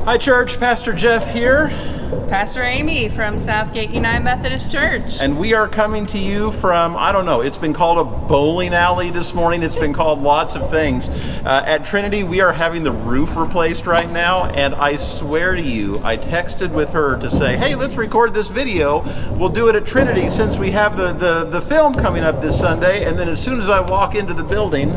Hi, church. Pastor Jeff here. Pastor Amy from Southgate United Methodist Church. And we are coming to you from, I don't know, it's been called a bowling alley this morning. It's been called lots of things. At Trinity, we are having the roof replaced right now. And I swear to you, I texted with her to say, hey, let's record this video. We'll do it at Trinity since we have the film coming up this Sunday. And then as soon as I walk into the building,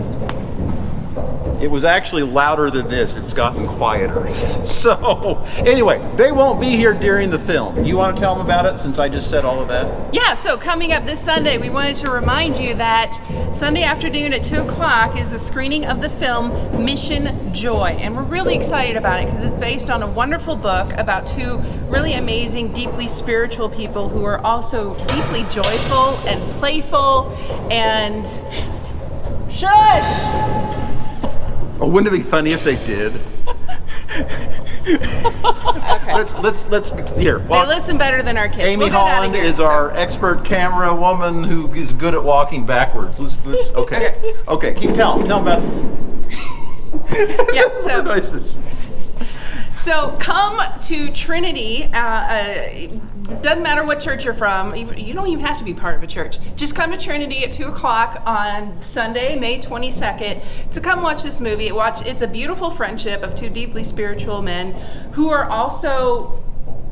it was actually louder than this. It's gotten quieter. So anyway, they won't be here during the film. You want to tell them about it since I just said all of that? Yeah, so coming up this Sunday, we wanted to remind you that Sunday afternoon at 2 o'clock is the screening of the film Mission Joy. And we're really excited about it because it's based on a wonderful book about two really amazing, deeply spiritual people who are also deeply joyful and playful and... Shush! Oh, wouldn't it be funny if they did? Okay. Let's here. They listen better than our kids. Amy We'll get outta Holland here, is so. our expert camera woman who is good at walking backwards. Let's okay. Keep telling about. Yeah. So. Devices. So come to Trinity. Doesn't matter what church you're from. You don't even have to be part of a church. Just come to Trinity at 2 o'clock on Sunday, May 22nd, to come watch this movie. It's a beautiful friendship of two deeply spiritual men who are also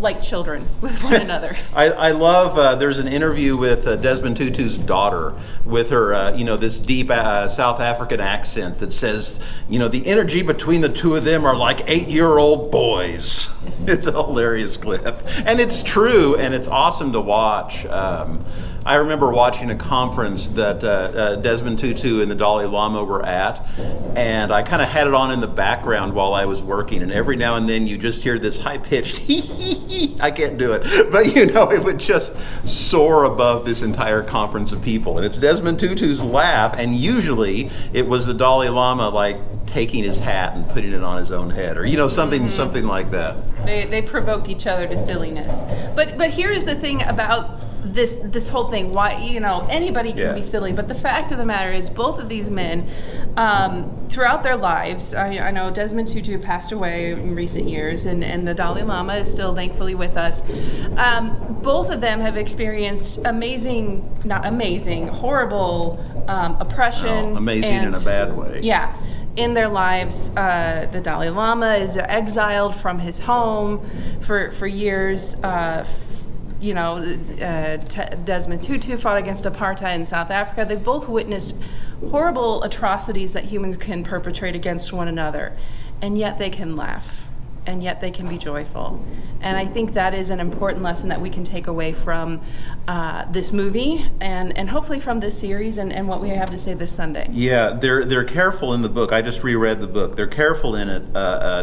like children with one another. I love, there's an interview with Desmond Tutu's daughter with her, this deep South African accent that says, the energy between the two of them are like 8-year-old boys. It's a hilarious clip. And it's true, and it's awesome to watch. I remember watching a conference that Desmond Tutu and the Dalai Lama were at, and I kind of had it on in the background while I was working, and every now and then you just hear this high-pitched hee. I can't do it, but it would just soar above this entire conference of people, and it's Desmond Tutu's laugh, and usually it was the Dalai Lama like taking his hat and putting it on his own head, or something like that. They provoked each other to silliness. But here's the thing about this whole thing. Why anybody can be silly, but the fact of the matter is both of these men throughout their lives, I know Desmond Tutu passed away in recent years, and the Dalai Lama is still thankfully with us. Both of them have experienced horrible oppression. Amazing in a bad way. Yeah. In their lives, the Dalai Lama is exiled from his home for years. Desmond Tutu fought against apartheid in South Africa. They've both witnessed horrible atrocities that humans can perpetrate against one another, and yet they can laugh, and yet they can be joyful. And I think that is an important lesson that we can take away from this movie and hopefully from this series and what we have to say this Sunday. Yeah, they're careful in the book. I just reread the book. They're careful in it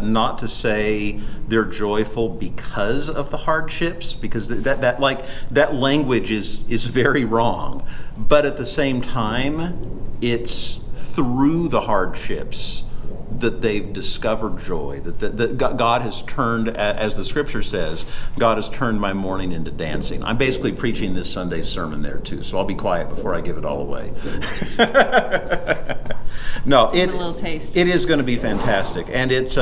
not to say they're joyful because of the hardships, because that language is very wrong. But at the same time, it's through the hardships that they've discovered joy, that God has turned, as the scripture says, God has turned my mourning into dancing. I'm basically preaching this Sunday's sermon there too, so I'll be quiet before I give it all away. No, a little taste. It is going to be fantastic, and it's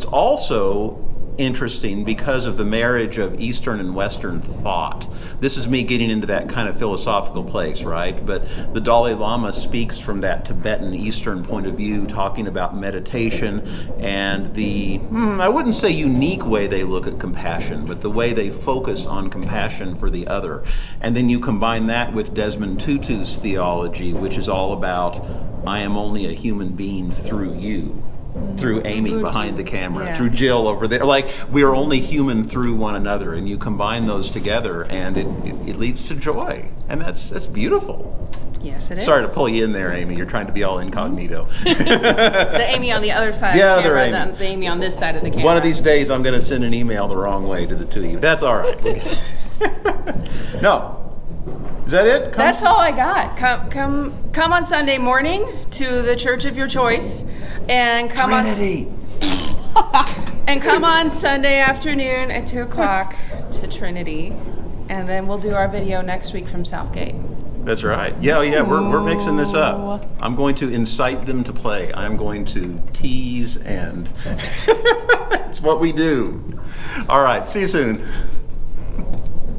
also interesting because of the marriage of Eastern and Western thought. This is me getting into that kind of philosophical place, right? But the Dalai Lama speaks from that Tibetan Eastern point of view, talking about meditation and the, I wouldn't say unique way they look at compassion, but the way they focus on compassion for the other. And then you combine that with Desmond Tutu's theology, which is all about, I am only a human being through you. Through Amy behind the camera, through Jill over there. Like, we are only human through one another, and you combine those together, and it leads to joy. And that's beautiful. Yes, it is. Sorry to pull you in there, Amy. You're trying to be all incognito. The Amy on the other side of the camera, the Amy on this side of the camera. One of these days, I'm going to send an email the wrong way to the two of you. That's all right. No. Is that it? That's all I got. Come on Sunday morning to the church of your choice, and come Trinity. and come on Sunday afternoon at 2 o'clock to Trinity, and then we'll do our video next week from Southgate. That's right. Yeah, yeah, we're mixing this up. I'm going to incite them to play. I'm going to tease, and it's what we do. All right, see you soon.